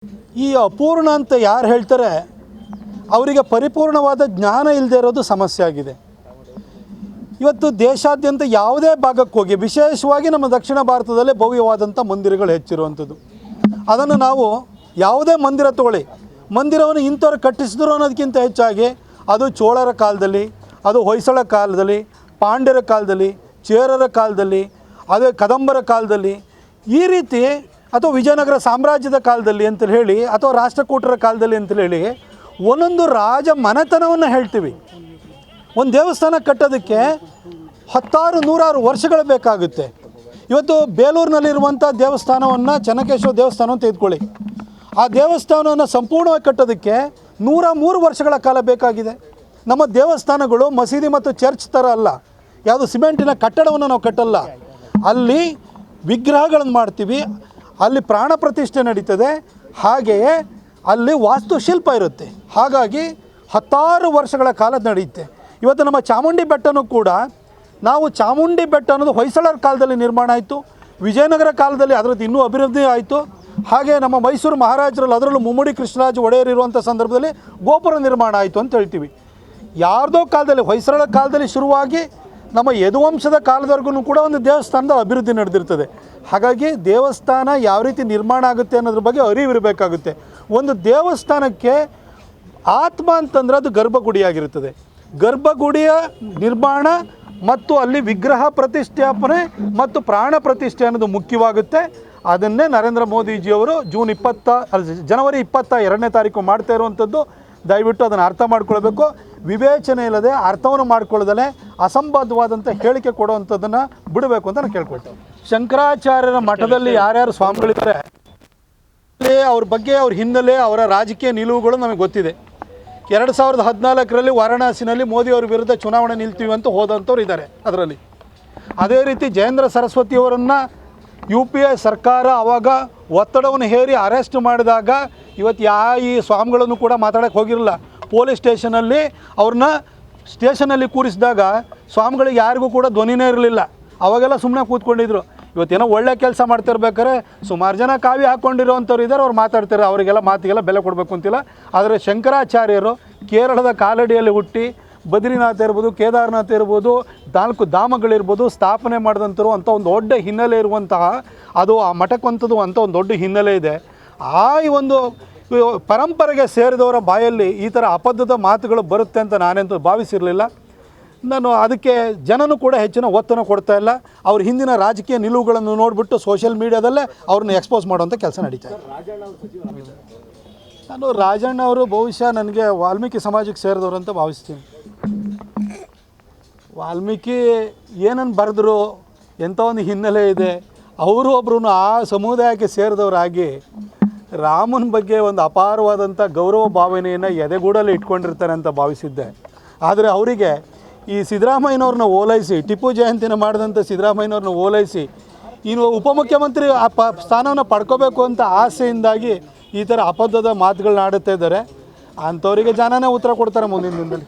ಈ ಅಪೂರ್ಣ ಅಂತ ಯಾರು ಹೇಳ್ತಾರೆ ಅವರಿಗೆ ಪರಿಪೂರ್ಣವಾದ ಜ್ಞಾನ ಇಲ್ಲದೆ ಇರೋದು ಸಮಸ್ಯೆ ಆಗಿದೆ. ಇವತ್ತು ದೇಶಾದ್ಯಂತ ಯಾವುದೇ ಭಾಗಕ್ಕೆ ಹೋಗಿ, ವಿಶೇಷವಾಗಿ ನಮ್ಮ ದಕ್ಷಿಣ ಭಾರತದಲ್ಲೇ ಭವ್ಯವಾದಂಥ ಮಂದಿರಗಳು ಹೆಚ್ಚಿರುವಂಥದ್ದು. ಅದನ್ನು ನಾವು ಯಾವುದೇ ಮಂದಿರ ತಗೊಳ್ಳಿ, ಮಂದಿರವನ್ನು ಇಂಥವ್ರು ಕಟ್ಟಿಸಿದ್ರು ಅನ್ನೋದಕ್ಕಿಂತ ಹೆಚ್ಚಾಗಿ ಅದು ಚೋಳರ ಕಾಲದಲ್ಲಿ, ಅದು ಹೊಯ್ಸಳ ಕಾಲದಲ್ಲಿ, ಪಾಂಡ್ಯರ ಕಾಲದಲ್ಲಿ, ಚೇರರ ಕಾಲದಲ್ಲಿ, ಅದೇ ಕದಂಬರ ಕಾಲದಲ್ಲಿ, ಈ ರೀತಿ ಅಥವಾ ವಿಜಯನಗರ ಸಾಮ್ರಾಜ್ಯದ ಕಾಲದಲ್ಲಿ ಅಂತೇಳಿ ಹೇಳಿ, ಅಥವಾ ರಾಷ್ಟ್ರಕೂಟರ ಕಾಲದಲ್ಲಿ ಅಂತೇಳಿ ಹೇಳಿ ಒಂದೊಂದು ರಾಜ ಮನೆತನವನ್ನು ಹೇಳ್ತೀವಿ. ಒಂದು ದೇವಸ್ಥಾನ ಕಟ್ಟೋದಕ್ಕೆ 10,000-100,000 ವರ್ಷಗಳು ಬೇಕಾಗುತ್ತೆ. ಇವತ್ತು ಬೇಲೂರಿನಲ್ಲಿರುವಂಥ ದೇವಸ್ಥಾನವನ್ನು, ಚೆನ್ನಕೇಶವ ದೇವಸ್ಥಾನವನ್ನು ತೆಗೆದುಕೊಳ್ಳಿ. ಆ ದೇವಸ್ಥಾನವನ್ನು ಸಂಪೂರ್ಣವಾಗಿ ಕಟ್ಟೋದಕ್ಕೆ 103 ವರ್ಷಗಳ ಕಾಲ ಬೇಕಾಗಿದೆ. ನಮ್ಮ ದೇವಸ್ಥಾನಗಳು ಮಸೀದಿ ಮತ್ತು ಚರ್ಚ್ ಥರ ಅಲ್ಲ, ಯಾವುದು ಸಿಮೆಂಟಿನ ಕಟ್ಟಡವನ್ನು ನಾವು ಕಟ್ಟಲ್ಲ. ಅಲ್ಲಿ ವಿಗ್ರಹಗಳನ್ನು ಮಾಡ್ತೀವಿ, ಅಲ್ಲಿ ಪ್ರಾಣ ಪ್ರತಿಷ್ಠೆ ನಡೀತದೆ, ಹಾಗೆಯೇ ಅಲ್ಲಿ ವಾಸ್ತುಶಿಲ್ಪ ಇರುತ್ತೆ. ಹಾಗಾಗಿ 10 ವರ್ಷಗಳ ಕಾಲ ನಡೆಯುತ್ತೆ. ಇವತ್ತು ನಮ್ಮ ಚಾಮುಂಡಿ ಬೆಟ್ಟನೂ ಕೂಡ, ನಾವು ಚಾಮುಂಡಿ ಬೆಟ್ಟ ಅನ್ನೋದು ಹೊಯ್ಸಳರ ಕಾಲದಲ್ಲಿ ನಿರ್ಮಾಣ ಆಯಿತು, ವಿಜಯನಗರ ಕಾಲದಲ್ಲಿ ಅದರದ್ದು ಇನ್ನೂ ಅಭಿವೃದ್ಧಿ ಆಯಿತು. ಹಾಗೆ ನಮ್ಮ ಮೈಸೂರು ಮಹಾರಾಜರಲ್ಲಿ, ಅದರಲ್ಲೂ ಮುಮ್ಮಡಿ ಕೃಷ್ಣರಾಜ ಒಡೆಯರ್ ಇರುವಂಥ ಸಂದರ್ಭದಲ್ಲಿ ಗೋಪುರ ನಿರ್ಮಾಣ ಆಯಿತು ಅಂತ ಹೇಳ್ತೀವಿ. ಯಾರ್ದೋ ಕಾಲದಲ್ಲಿ, ಹೊಯ್ಸಳರ ಕಾಲದಲ್ಲಿ ಶುರುವಾಗಿ ನಮ್ಮ ಯದುವಂಶದ ಕಾಲದವರೆಗೂ ಕೂಡ ಒಂದು ದೇವಸ್ಥಾನದ ಅಭಿವೃದ್ಧಿ ನಡೆದಿರ್ತದೆ. ಹಾಗಾಗಿ ದೇವಸ್ಥಾನ ಯಾವ ರೀತಿ ನಿರ್ಮಾಣ ಆಗುತ್ತೆ ಅನ್ನೋದ್ರ ಬಗ್ಗೆ ಅರಿವಿರಬೇಕಾಗುತ್ತೆ. ಒಂದು ದೇವಸ್ಥಾನಕ್ಕೆ ಆತ್ಮ ಅಂತಂದರೆ ಅದು ಗರ್ಭಗುಡಿಯಾಗಿರುತ್ತದೆ. ಗರ್ಭಗುಡಿಯ ನಿರ್ಮಾಣ ಮತ್ತು ಅಲ್ಲಿ ವಿಗ್ರಹ ಪ್ರತಿಷ್ಠಾಪನೆ ಮತ್ತು ಪ್ರಾಣ ಪ್ರತಿಷ್ಠೆ ಅನ್ನೋದು ಮುಖ್ಯವಾಗುತ್ತೆ. ಅದನ್ನೇ ನರೇಂದ್ರ ಮೋದಿಜಿಯವರು ಜನವರಿ 22ನೇ ತಾರೀಕು ಮಾಡ್ತಾ ಇರುವಂಥದ್ದು. ದಯವಿಟ್ಟು ಅದನ್ನು ಅರ್ಥ ಮಾಡ್ಕೊಳ್ಬೇಕು. ವಿವೇಚನೆ ಇಲ್ಲದೆ, ಅರ್ಥವನ್ನು ಮಾಡ್ಕೊಳ್ಳೋದಲ್ಲೇ ಅಸಂಬದ್ಧವಾದಂಥ ಹೇಳಿಕೆ ಕೊಡುವಂಥದ್ದನ್ನು ಬಿಡಬೇಕು ಅಂತ ನಾನು ಕೇಳ್ಕೊಳ್ತೇನೆ. ಶಂಕರಾಚಾರ್ಯರ ಮಠದಲ್ಲಿ ಯಾರ್ಯಾರು ಸ್ವಾಮಿಗಳಿದ್ದಾರೆ, ಅವ್ರ ಬಗ್ಗೆ, ಅವ್ರ ಹಿನ್ನೆಲೆ, ಅವರ ರಾಜಕೀಯ ನಿಲುವುಗಳು ನಮಗೆ ಗೊತ್ತಿದೆ. 2014ರಲ್ಲಿ ವಾರಣಾಸಿನಲ್ಲಿ ಮೋದಿಯವ್ರ ವಿರುದ್ಧ ಚುನಾವಣೆ ನಿಲ್ತೀವಿ ಅಂತ ಹೋದಂಥವ್ರು ಇದ್ದಾರೆ ಅದರಲ್ಲಿ. ಅದೇ ರೀತಿ ಜಯೇಂದ್ರ ಸರಸ್ವತಿಯವರನ್ನು UPA ಸರ್ಕಾರ ಆವಾಗ ಒತ್ತಡವನ್ನು ಹೇರಿ ಅರೆಸ್ಟ್ ಮಾಡಿದಾಗ ಇವತ್ತು ಈ ಸ್ವಾಮಿಗಳನ್ನು ಕೂಡ ಮಾತಾಡೋಕ್ಕೆ ಹೋಗಿರಲಿಲ್ಲ. ಪೊಲೀಸ್ ಸ್ಟೇಷನಲ್ಲಿ ಅವ್ರನ್ನ ಸ್ಟೇಷನಲ್ಲಿ ಕೂರಿಸಿದಾಗ ಸ್ವಾಮಿಗಳಿಗೆ ಯಾರಿಗೂ ಕೂಡ ಧ್ವನಿನೇ ಇರಲಿಲ್ಲ. ಅವಾಗೆಲ್ಲ ಸುಮ್ಮನೆ ಕೂತ್ಕೊಂಡಿದ್ರು. ಇವತ್ತೇನೋ ಒಳ್ಳೆ ಕೆಲಸ ಮಾಡ್ತಿರ್ಬೇಕಾದ್ರೆ ಸುಮಾರು ಜನ ಕಾವಿ ಹಾಕ್ಕೊಂಡಿರೋವಂಥವ್ರು ಇದ್ದಾರೆ, ಅವ್ರು ಮಾತಾಡ್ತಾರೆ. ಅವರಿಗೆಲ್ಲ ಮಾತಿಗೆಲ್ಲ ಬೆಲೆ ಕೊಡಬೇಕು ಅಂತಿಲ್ಲ. ಆದರೆ ಶಂಕರಾಚಾರ್ಯರು ಕೇರಳದ ಕಾಲಡಿಯಲ್ಲಿ ಹುಟ್ಟಿ ಬದ್ರಿನಾಥ ಇರ್ಬೋದು, ಕೇದಾರನಾಥ ಇರ್ಬೋದು, 4 ಧಾಮಗಳಿರ್ಬೋದು ಸ್ಥಾಪನೆ ಮಾಡಿದಂಥವ್ರು ಅಂತ ಒಂದು ದೊಡ್ಡ ಹಿನ್ನೆಲೆ ಇರುವಂತಹ, ಅದು ಆ ಮಠಕ್ಕಂಥದ್ದು ಅಂತ ಒಂದು ದೊಡ್ಡ ಹಿನ್ನೆಲೆ ಇದೆ. ಆ ಒಂದು ಪರಂಪರೆಗೆ ಸೇರಿದವರ ಬಾಯಲ್ಲಿ ಈ ಥರ ಅಪದ್ಧದ ಮಾತುಗಳು ಬರುತ್ತೆ ಅಂತ ನಾನೆಂತೂ ಭಾವಿಸಿರಲಿಲ್ಲ. ನಾನು ಅದಕ್ಕೆ ಜನನೂ ಕೂಡ ಹೆಚ್ಚಿನ ಒತ್ತನ್ನು ಕೊಡ್ತಾ ಇಲ್ಲ. ಅವ್ರ ಹಿಂದಿನ ರಾಜಕೀಯ ನಿಲುವುಗಳನ್ನು ನೋಡಿಬಿಟ್ಟು ಸೋಷಿಯಲ್ ಮೀಡಿಯಾದಲ್ಲೇ ಅವ್ರನ್ನ ಎಕ್ಸ್ಪೋಸ್ ಮಾಡುವಂಥ ಕೆಲಸ ನಡೀತಾ ಇದೆ. ನಾನು ರಾಜಣ್ಣ ಅವರು ಬಹುಶಃ ನನಗೆ ವಾಲ್ಮೀಕಿ ಸಮಾಜಕ್ಕೆ ಸೇರಿದವರು ಅಂತ ಭಾವಿಸ್ತೀನಿ. ವಾಲ್ಮೀಕಿ ಏನನ್ನು ಬರೆದ್ರು, ಎಂಥ ಒಂದು ಹಿನ್ನೆಲೆ ಇದೆ, ಅವರು ಒಬ್ಬರು ಆ ಸಮುದಾಯಕ್ಕೆ ಸೇರಿದವರಾಗಿ ರಾಮನ ಬಗ್ಗೆ ಒಂದು ಅಪಾರವಾದಂಥ ಗೌರವ ಭಾವನೆಯನ್ನು ಎದೆಗೂಡಲ್ಲಿ ಇಟ್ಕೊಂಡಿರ್ತಾರೆ ಅಂತ ಭಾವಿಸಿದ್ದೆ. ಆದರೆ ಅವರಿಗೆ ಈ ಸಿದ್ದರಾಮಯ್ಯನವ್ರನ್ನ ಓಲೈಸಿ, ಟಿಪ್ಪು ಜಯಂತಿನ ಮಾಡಿದಂಥ ಸಿದ್ದರಾಮಯ್ಯನವ್ರನ್ನ ಓಲೈಸಿ ಇನ್ನು ಉಪಮುಖ್ಯಮಂತ್ರಿ ಸ್ಥಾನವನ್ನು ಪಡ್ಕೋಬೇಕು ಅಂತ ಆಸೆಯಿಂದಾಗಿ ಈ ಥರ ಅಪದ್ಧದ ಮಾತುಗಳನ್ನ ಆಡುತ್ತಾ ಇದ್ದಾರೆ. ಅಂಥವರಿಗೆ ಜನನೇ ಉತ್ತರ ಕೊಡ್ತಾರೆ ಮುಂದಿನ ದಿನದಲ್ಲಿ.